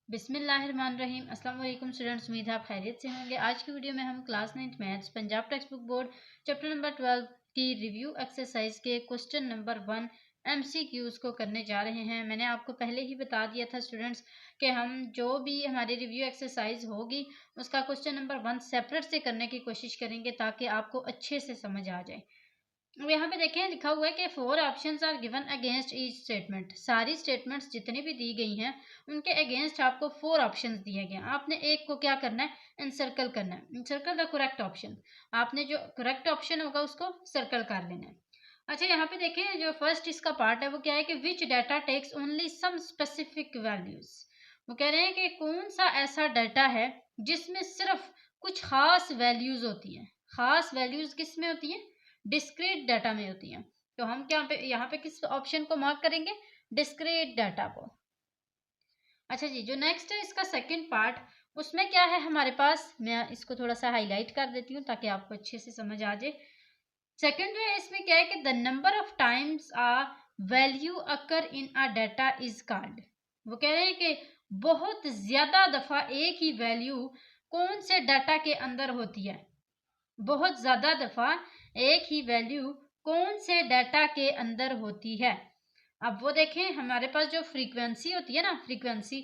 बिस्मिल्लाहिर्रहमानिर्रहीम। अस्सलाम वालेकुम स्टूडेंट्स, उम्मीद है आप खैरियत से होंगे। आज की वीडियो में हम class 9th maths Punjab text book board chapter number 12 की रिव्यू एक्सरसाइज के क्वेश्चन नंबर 1 MCQs को करने जा रहे हैं। मैंने आपको पहले ही बता दिया था स्टूडेंट्स कि हम जो भी हमारी रिव्यू एक्सरसाइज होगी उसका क्वेश्चन नंबर 1 सेपरेट से करने की कोशिश करेंगे ताकि आपको अच्छे से समझ आ जाए। अब यहाँ पे देखें लिखा हुआ है कि 4 options are given against each statement. सारी स्टेटमेंट्स जितनी भी दी गई हैं उनके अगेंस्ट आपको 4 ऑप्शंस दिए गए हैं। आपने एक को क्या करना है, इनसर्कल करना है। Encircle the correct option. आपने जो करेक्ट ऑप्शन होगा उसको सर्कल कर लेना है। अच्छा, यहाँ पे देखें जो फर्स्ट इसका पार्ट है वो क्या है कि which data takes only some specific values. वो कह रहे हैं कि कौन सा ऐसा डाटा है जिसमें सिर्फ कुछ खास वैल्यूज होती हैं। खास वैल्यूज किस में होती हैं? डिस्क्रीट डाटा में होती हैं। तो हम क्या पे यहाँ पे किस ऑप्शन को मार्क करेंगे? डिस्क्रीट डाटा को। अच्छा जी, जो नेक्स्ट है इसका सेकंड पार्ट, उसमें क्या है हमारे पास, मैं इसको थोड़ा सा हाईलाइट कर देती हूँ ताकि आपको अच्छे से समझ आ जाए। सेकंड जो है इसमें क्या है कि the number of times a value occur in a data is called. वो कह रहे हैं कि बहुत ज्यादा दफा एक ही वैल्यू कौन से डाटा के अंदर होती है। बहुत ज़्यादा दफ़ा एक ही वैल्यू कौन से डाटा के अंदर होती है। अब वो देखें हमारे पास जो फ्रीक्वेंसी होती है ना, फ्रीक्वेंसी,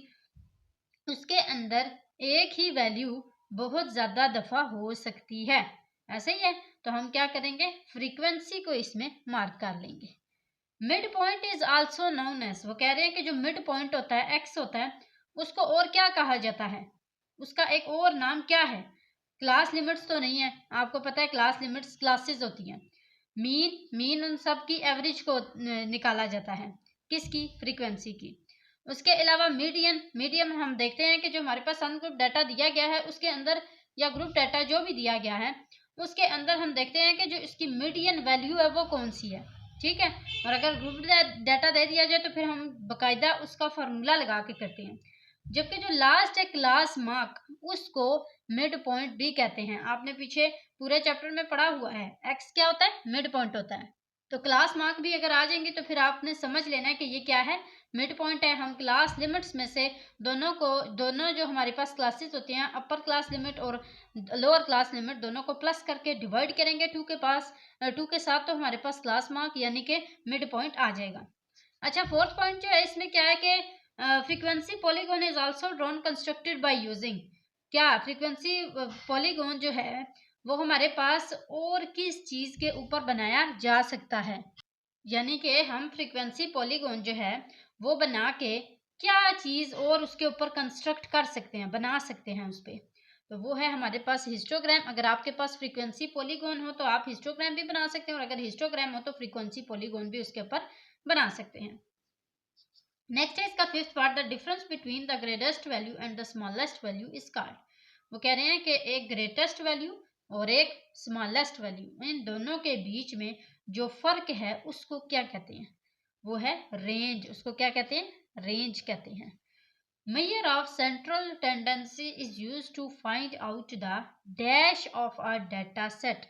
उसके अंदर एक ही वैल्यू बहुत ज़्यादा दफ़ा हो सकती है। ऐसे ही है, तो हम क्या करेंगे, फ्रीक्वेंसी को इसमें मार्क कर लेंगे। Mid point is also known as. वो कह रहे हैं कि जो मिड पॉइंट होता है, एक्स होता है, उसको और क्या कहा जाता है, उसका एक और नाम क्या है? क्लास लिमिट्स तो नहीं है, आपको पता है क्लास लिमिट्स क्लासेस होती हैं। मीन उन सब की एवरेज को निकाला जाता है, किसकी? फ्रीक्वेंसी की। उसके अलावा मीडियन, मीडियम हम देखते हैं कि जो हमारे पास अनग्रुप डाटा दिया गया है उसके अंदर, या ग्रुप डाटा जो भी दिया गया है उसके अंदर हम देखते हैं कि जो इसकी मीडियन वैल्यू है वो कौन सी है। ठीक है, और अगर ग्रुप डाटा दे दिया जाए तो फिर हम बाकायदा उसका फार्मूला लगा के करते हैं। जबकि जो लास्ट है क्लास मार्क, उसको मिड पॉइंट भी कहते हैं। आपने पीछे पूरे चैप्टर में पढ़ा हुआ है, एक्स क्या होता है? मिड पॉइंट होता है। तो क्लास मार्क भी अगर आ जाएंगे तो फिर आपने समझ लेना है कि ये क्या है, मिड पॉइंट है। हम क्लास लिमिट्स में से दोनों जो हमारे पास क्लासेस होती हैं, अपर क्लास लिमिट और लोअर क्लास लिमिट, दोनों को प्लस करके डिवाइड करेंगे टू के साथ, तो हमारे पास क्लास मार्क यानी कि मिड पॉइंट आ जाएगा। अच्छा, फोर्थ पॉइंट जो है इसमें क्या है कि frequency polygon is also drawn constructed by using. क्या फ्रीक्वेंसी पॉलीगॉन जो है वो हमारे पास और किस चीज के ऊपर बनाया जा सकता है? यानी कि हम फ्रीक्वेंसी पॉलीगॉन जो है वो बना के क्या चीज और उसके ऊपर कंस्ट्रक्ट कर सकते हैं, बना सकते हैं उस पर। तो वो है हमारे पास हिस्टोग्राम। अगर आपके पास फ्रीक्वेंसी पॉलीगॉन हो तो आप हिस्टोग्राम भी बना सकते हैं, और अगर हिस्टोग्राम हो तो फ्रीक्वेंसी पॉलीगॉन भी उसके ऊपर बना सकते हैं। नेक्स्ट है इसका fifth part, the difference between the greatest value and the smallest value is called. वो कह रहे हैं कि एक ग्रेटेस्ट वैल्यू और एक स्मॉलेस्ट वैल्यू, इन दोनों के बीच में जो फर्क है उसको क्या कहते हैं? वो है रेंज। उसको क्या कहते हैं? रेंज कहते हैं। Measure of central tendency is used to find out the dash of a data set.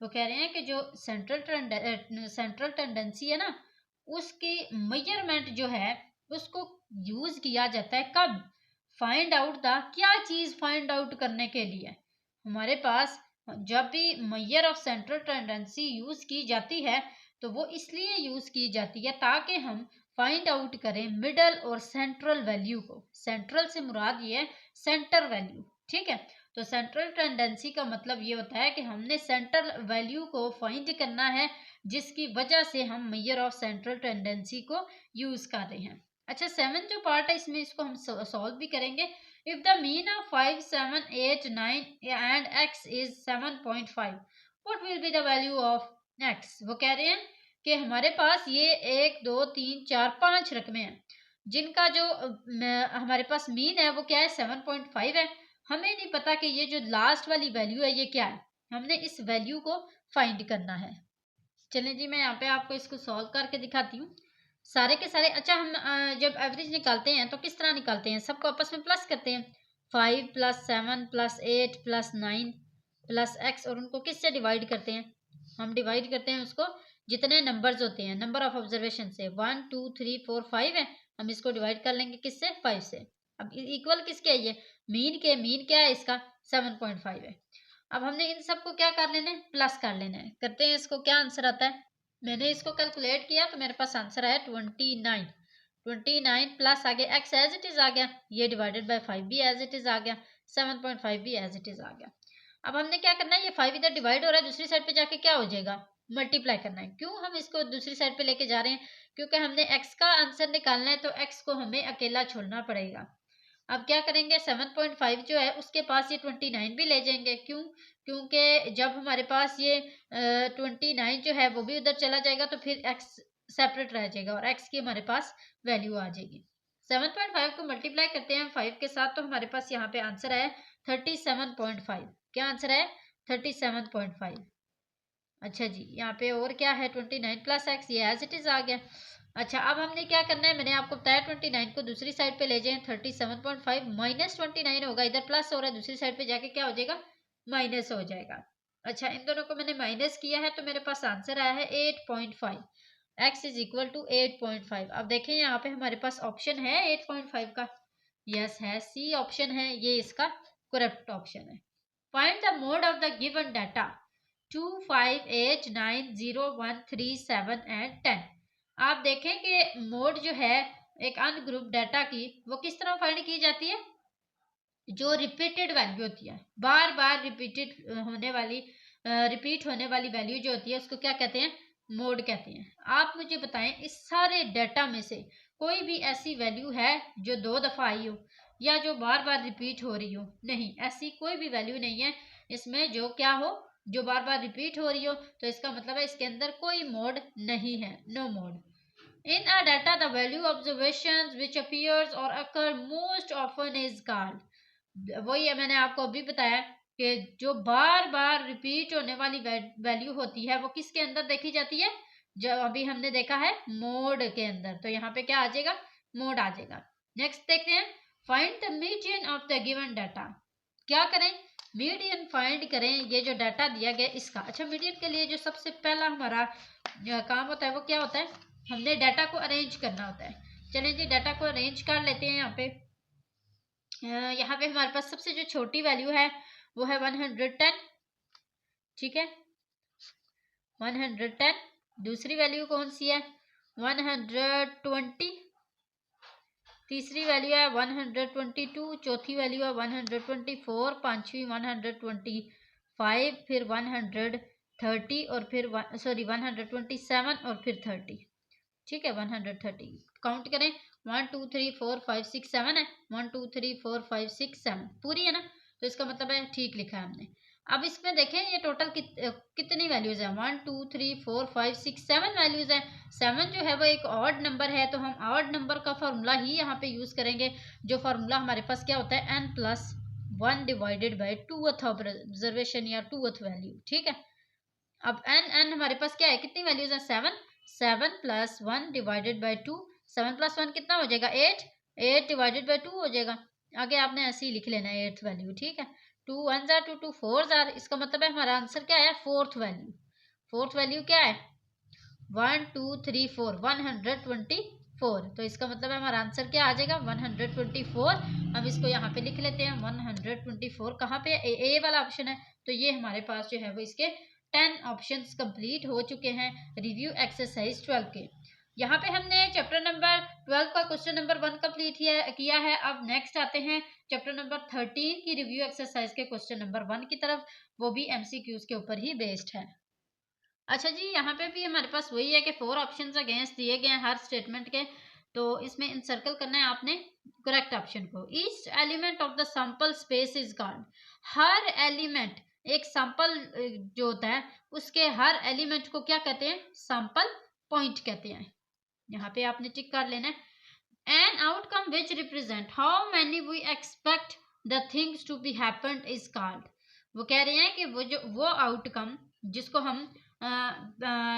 वो कह रहे हैं कि जो सेंट्रल टेंडेंसी है ना, उसकी मेजरमेंट जो है उसको यूज किया जाता है कब? फाइंड आउट द, क्या चीज फाइंड आउट करने के लिए? हमारे पास जब भी major of central tendency use की जाती है तो वो इसलिए यूज की जाती है ताकि हम फाइंड आउट करें मिडल और सेंट्रल वैल्यू को। सेंट्रल से मुराद ये है सेंटर वैल्यू। ठीक है, तो सेंट्रल टेंडेंसी का मतलब ये होता है कि हमने सेंट्रल वैल्यू को फाइंड करना है जिसकी वजह से हम मेजर ऑफ सेंट्रल टेंडेंसी को यूज कर रहे हैं। अच्छा, सेवन जो पार्ट है इसमें इसको हम सॉल्व भी करेंगे। If the mean of 5, 7, 8, 9 and x is 7.5, what will be the value of x? वो कह रहे हैं कि हमारे पास ये 1 2 3 4 5 रकमें हैं जिनका जो हमारे पास मीन है वो क्या है? 7.5 है। हमें नहीं पता कि ये जो लास्ट वाली वैल्यू है ये क्या है, हमने इस वैल्यू को फाइंड करना है। चलें जी, मैं यहाँ पे आपको इसको सॉल्व करके दिखाती हूँ सारे के सारे। अच्छा, हम जब एवरेज निकालते हैं तो किस तरह निकालते हैं? सबको आपस में प्लस करते हैं। 5 + 7 + 8 + 9 + x, और उनको किससे डिवाइड करते हैं? हम डिवाइड करते हैं उसको जितने नंबर्स होते हैं, नंबर ऑफ ऑब्जर्वेशन से। 1 2 3 4 5 है, हम इसको डिवाइड कर लेंगे किससे? 5 से। अब इक्वल किसके है ये, मीन के, मीन क्या है इसका 7.5 है। अब हमने इन सबको क्या कर लेना है, प्लस कर लेना है। करते हैं इसको, क्या आंसर आता है, मैंने इसको कैलकुलेट किया तो मेरे पास आंसर आया 29 प्लस आगे एक्स एज इट इज आ गया, ये डिवाइडेड बाय 5 भी एज इट इज आ गया, 7.5 भी एज इट इज आ गया। अब हमने क्या करना है, ये 5 इधर डिवाइड हो रहा है, दूसरी साइड पे जाके क्या हो जाएगा, मल्टीप्लाई करना है। क्यों हम इसको दूसरी साइड पे लेके जा रहे हैं, क्योंकि हमने x का आंसर निकालना है तो x को हमें अकेला छोड़ना पड़ेगा। अब क्या करेंगे, 7.5 जो है उसके पास ये 29 भी ले जाएंगे। क्यों, क्योंकि जब हमारे पास ये 29 जो है वो भी उधर चला जाएगा तो फिर x सेपरेट रह जाएगा और x की हमारे पास वैल्यू आ जाएगी। 7.5 को मल्टीप्लाई करते हैं 5 के साथ तो हमारे पास यहाँ पे आंसर आया 37.5। क्या आंसर है, 37.5। अच्छा जी, यहाँ पे और क्या है, 29 प्लस एक्स, ये एज इट इज आ गया। अच्छा, अब हमने क्या करना है, मैंने आपको बताया 29 को दूसरी साइड पे ले जाएं, 37.5 माइनस 29 होगा, इधर प्लस हो रहा है, दूसरी साइड पे जाके क्या हो जाएगा, माइनस हो जाएगा। अच्छा, इन दोनों को मैंने माइनस किया है तो मेरे पास आंसर आया है 8.5, x इज इक्वल टू 8.5। अब देखें यहाँ पे हमारे पास ऑप्शन है 8.5 का, यस है, सी ऑप्शन है, ये इसका करेक्ट ऑप्शन है। Find the mode of the given data 2, 5, 8, 9, 0, 1, 3, 7 and 10। आप देखें कि मोड जो है एक अनग्रुप डाटा की वो किस तरह फाइंड की जाती है, जो रिपीटेड वैल्यू होती है, बार बार रिपीट होने वाली वैल्यू जो होती है उसको क्या कहते हैं, मोड कहते हैं। आप मुझे बताएं इस सारे डाटा में से कोई भी ऐसी वैल्यू है जो 2 दफा आई हो या जो बार बार रिपीट हो रही हो, नहीं, ऐसी कोई भी वैल्यू नहीं है इसमें जो क्या हो, जो बार बार रिपीट हो रही हो, तो इसका मतलब है इसके अंदर कोई मोड नहीं है, no mode. In a data the value observations which appears और occur most often is called. वही है, मैंने आपको अभी बताया कि जो बार बार रिपीट होने वाली वैल्यू होती है वो किसके अंदर देखी जाती है, जो अभी हमने देखा है मोड के अंदर, तो यहाँ पे क्या आ जाएगा, मोड आ जाएगा। नेक्स्ट देखते हैं, find the median of the given data. क्या करें, मीडियन फाइंड करें, ये जो डाटा दिया गया इसका। अच्छा, मीडियन के लिए जो सबसे पहला हमारा काम होता है वो क्या होता है, हमने डाटा को अरेंज करना होता है। चलें जी, डाटा को अरेंज कर लेते हैं। यहाँ पे हमारे पास सबसे जो छोटी वैल्यू है वो है 110, ठीक है, 110। दूसरी वैल्यू कौन सी है, 120। तीसरी वैल्यू है 122, चौथी वैल्यू है 124, पांचवी 125, फिर 130 और फिर 127 और फिर 30, ठीक है, 130। काउंट करें, 1 2 3 4 5 6 7 है, 1 2 3 4 5 6 7 पूरी है ना, तो इसका मतलब है ठीक लिखा है हमने। अब इसमें देखें ये टोटल कितनी वैल्यूज है, 1 2 3 4 5 6 7 वैल्यूज है। 7 जो है वो एक ऑड नंबर है, तो हम ऑड नंबर का फॉर्मूला ही यहाँ पे यूज करेंगे, जो फॉर्मूला हमारे पास क्या होता है, n+1 divided by 2th observation या 2th वैल्यू, ठीक है। अब n हमारे पास क्या है, कितनी वैल्यूज है, 7 प्लस 1 डिवाइडेड बाई 2, 7 प्लस 1 कितना हो जाएगा, 8 डिवाइडेड बाई 2 हो जाएगा। आगे आपने ऐसे ही लिख लेना है 8th वैल्यू, ठीक है। 2 1 जार 2 2 4 जार, इसका मतलब है हमारा आंसर क्या है, 4th वैल्यू। 4th वैल्यू क्या है, 1 2 3 4 124, तो इसका मतलब है हमारा आंसर क्या आ जाएगा, 124। हम इसको यहाँ पे लिख लेते हैं 124, कहाँ पे, ए वाला ऑप्शन है, तो ये हमारे पास जो है वो इसके 10 ऑप्शंस कंप्लीट हो चुके हैं रिव्यू एक्सरसाइज 12 के। यहाँ पे हमने चैप्टर नंबर 12 का क्वेश्चन नंबर 1 कंप्लीट किया है। अब नेक्स्ट आते हैं चैप्टर नंबर 13 की रिव्यू एक्सरसाइज के क्वेश्चन नंबर 1 की तरफ, वो भी एमसीक्यूज के ऊपर ही बेस्ड है। अच्छा जी, यहाँ पे भी हमारे पास वही है कि 4 ऑप्शंस अगेंस्ट दिए गए हैं हर स्टेटमेंट के, तो इसमें इंसर्कल करना है आपने करेक्ट ऑप्शन को। Each element of the sample space is called. Her element, एक सैंपल जो होता है उसके हर एलिमेंट को क्या कहते हैं, सैंपल पॉइंट कहते हैं। यहाँ पे आपने टिक कर लेना है। An outcome which represent how many we expect the things to be happened is called. वो कह रहे हैं कि वो आउटकम जिसको हम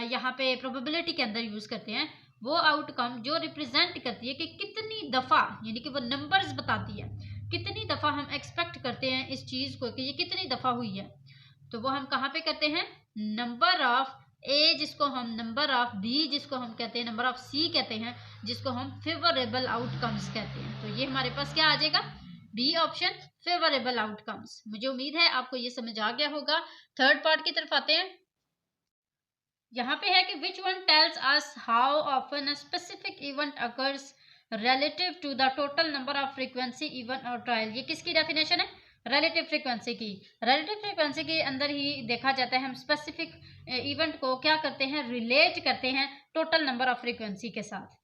यहाँ पे प्रोबेबिलिटी के अंदर यूज करते हैं, वो आउटकम जो रिप्रेजेंट करती है कि कितनी दफा, यानी कि वो नंबर्स बताती है कितनी दफा हम एक्सपेक्ट करते हैं इस चीज को कि ये कितनी दफा हुई है, तो वो हम कहाँ पे करते हैं, नंबर ऑफ ए जिसको हम नंबर ऑफ, बी जिसको हम कहते हैं नंबर ऑफ, सी कहते हैं जिसको हम फेवरेबल आउटकम्स कहते हैं। तो ये हमारे पास क्या आ जाएगा, बी ऑप्शन, फेवरेबल आउटकम्स। मुझे उम्मीद है आपको ये समझ आ गया होगा। थर्ड पार्ट की तरफ आते हैं। यहाँ पे है कि which one tells us how often a specific event occurs relative to the total number of frequency event और ट्रायल। ये किसकी डेफिनेशन है, रिलेटिव फ्रीक्वेंसी की। रिलेटिव फ्रीक्वेंसी के अंदर ही देखा जाता है हम स्पेसिफिक इवेंट को क्या करते हैं, रिलेट करते हैं टोटल नंबर ऑफ फ्रीक्वेंसी के साथ।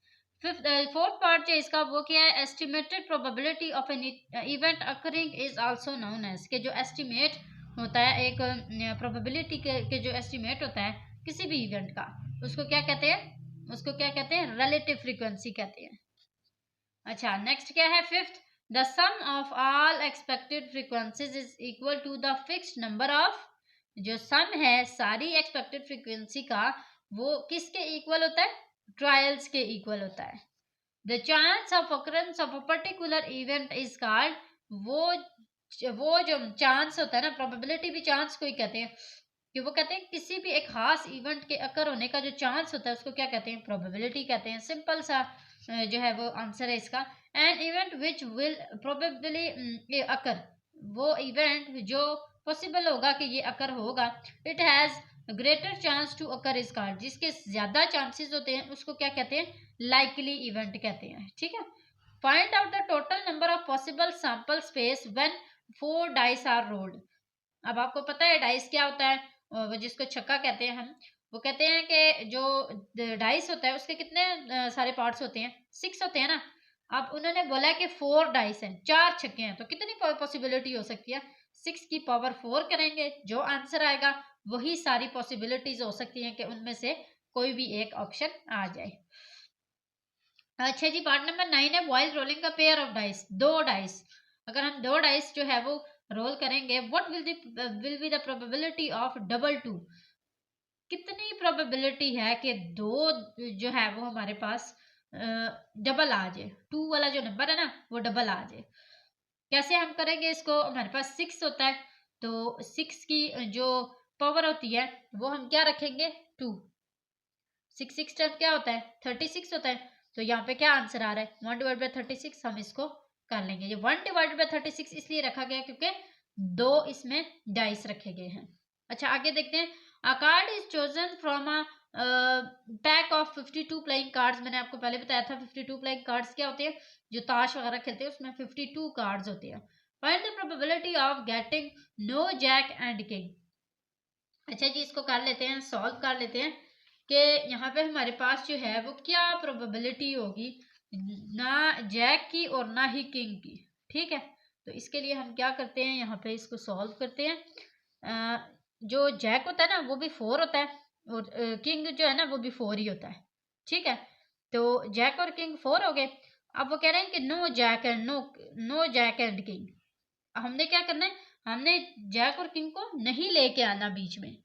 फोर्थ पार्ट जो इसका वो क्या है, estimated probability of an event occurring is also known as, के जो एस्टिमेट होता है एक प्रोबेबिलिटी के जो एस्टिमेट होता है किसी भी इवेंट का, उसको क्या कहते हैं, उसको क्या कहते हैं, रिलेटिव फ्रीक्वेंसी कहते हैं। अच्छा नेक्स्ट क्या है, fifth, the sum of all expected frequencies is equal to the fixed number of, जो सम है सारी एक्सपेक्टेड फ्रीक्वेंसी का वो किसके इक्वल होता है, ट्रायल्स के इक्वल होता है। The chance of occurrence of a particular event is called, वो जो चांस होता है ना, प्रोबेबिलिटी भी चांस को ही कहते हैं, कि वो कहते हैं किसी भी एक खास इवेंट के अकर होने का जो चांस होता है उसको क्या कहते हैं, प्रोबेबिलिटी कहते हैं। सिंपल सा जो है वो आंसर है इसका। An event which will probably occur, वो इवेंट जो पॉसिबल होगा कि ये अकर होगा, it has greater chance to occur is called, जिसके ज्यादा चांसेस होते हैं उसको क्या कहते हैं, लाइकली इवेंट कहते हैं। ठीक है, find out the total number of possible sample space when 4 dice are rolled. अब आपको पता है डाइस क्या होता है, वो जिसको छक्का कहते हैं हम, वो कहते हैं कि जो डाइस होता है उसके कितने सारे पार्ट्स होते हैं, 6 होते हैं ना। अब उन्होंने बोला कि 4 डाइस हैं, 4 छक्के हैं, तो कितनी पॉसिबिलिटी हो सकती है, 6 की पावर 4 करेंगे, जो आंसर आएगा वही सारी पॉसिबिलिटीज हो सकती हैं कि उनमें से कोई भी एक ऑप्शन आ जाए। अच्छा जी, पार्ट नंबर 9 है वाइल रोलिंग का पेयर ऑफ डाइस, 2 डाइस, अगर हम 2 डाइस जो है वो रोल करेंगे, what will be the probability of double 2, कितनी प्रोबेबिलिटी है कि 2 जो है वो हमारे पास डबल आ जाए, 2 वाला जो नंबर है ना वो डबल आ जाए। कैसे हम करेंगे इसको, हमारे पास 6 होता है, तो 6 की जो पावर होती है वो हम क्या रखेंगे, 2, 6 6 टाइम क्या होता है, 36 होता है। तो यहाँ पे क्या आंसर आ रहा है, 1 डिवाइड बाई 36, हम इसको कर लेंगे। ये 1 डिवाइड बाई 36 इसलिए रखा गया क्योंकि 2 इसमें डाइस रखे गए हैं। अच्छा आगे देखते हैं, अ card is chosen from a pack of 52 playing cards. मैंने आपको पहले बताया था 52 प्लेइंग कार्ड्स क्या होते हैं, जो ताश वगैरह खेलते हैं उसमें 52 कार्ड्स होते हैं। Find the probability of getting no jack and king. अच्छा जी, इसको कर लेते हैं, सॉल्व कर लेते हैं कि यहाँ पे हमारे पास जो है वो क्या प्रोबेबिलिटी होगी, ना जैक की और ना ही किंग की। ठीक है, तो इसके लिए हम क्या करते हैं, यहाँ पे इसको सॉल्व करते हैं। जो जैक होता है ना वो भी 4 होता है, और किंग जो है ना वो भी 4 ही होता है। ठीक है, तो जैक और किंग 4 हो गए। अब वो कह रहे हैं कि no jack and no jack and king. हमने क्या करना है, हमने जैक और किंग को नहीं लेके आना बीच में।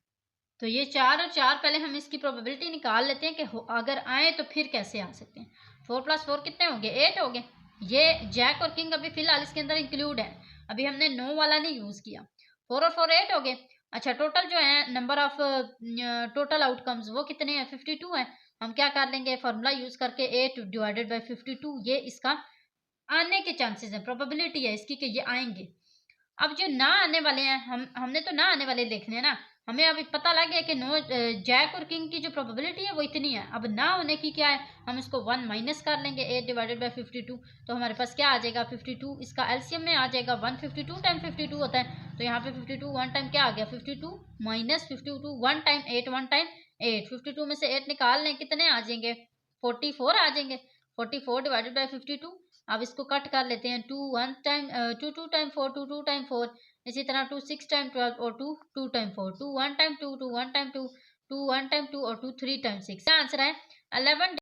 तो ये 4 और 4 पहले हम इसकी प्रोबेबिलिटी निकाल लेते हैं कि अगर आए तो फिर कैसे आ सकते हैं। 4 + 4 कितने हो गए, 8 हो गए। ये जैक और किंग अभी फिलहाल इसके अंदर इंक्लूड है, अभी हमने नो वाला नहीं यूज किया। 4 और 4 8 हो गए। अच्छा टोटल जो है नंबर ऑफ टोटल आउटकम्स वो कितने हैं, 52 है। हम क्या कर लेंगे, फॉर्मूला यूज करके 8 डिवाइडेड बाई 52, ये इसका आने के चांसेस है, प्रोबेबिलिटी है इसकी कि ये आएंगे। अब जो ना आने वाले हैं, हमने तो ना आने वाले देखने हैं ना, हमें अभी पता लग गया कि नो जैक और किंग की जो प्रोबेबिलिटी है वो इतनी है। अब ना होने की क्या है, हम इसको 1 माइनस कर लेंगे, 8 डिवाइडेड बाई 52, तो हमारे पास क्या आ जाएगा, 52, इसका एलसीएम में आ जाएगा 1, 52 टाइम 52 होता है, तो यहाँ पे 52 1 टाइम क्या आ गया, 52 माइनस 52 1 टाइम 8 1 टाइम 8, 52 में से 8 निकाल लें कितने आ जाएंगे, 44 आ जाएंगे। 44 डिवाइडेड बाई 52, अब इसको कट कर लेते हैं, 2 1 टाइम 2 2 टाइम 4 2 2 टाइम 4, इसी तरह 2 6 टाइम 12 और 2 2 टाइम 4, 2 1 टाइम 2 2 1 टाइम 2 2 1 टाइम 2 और 2 3 टाइम 6। आंसर है 11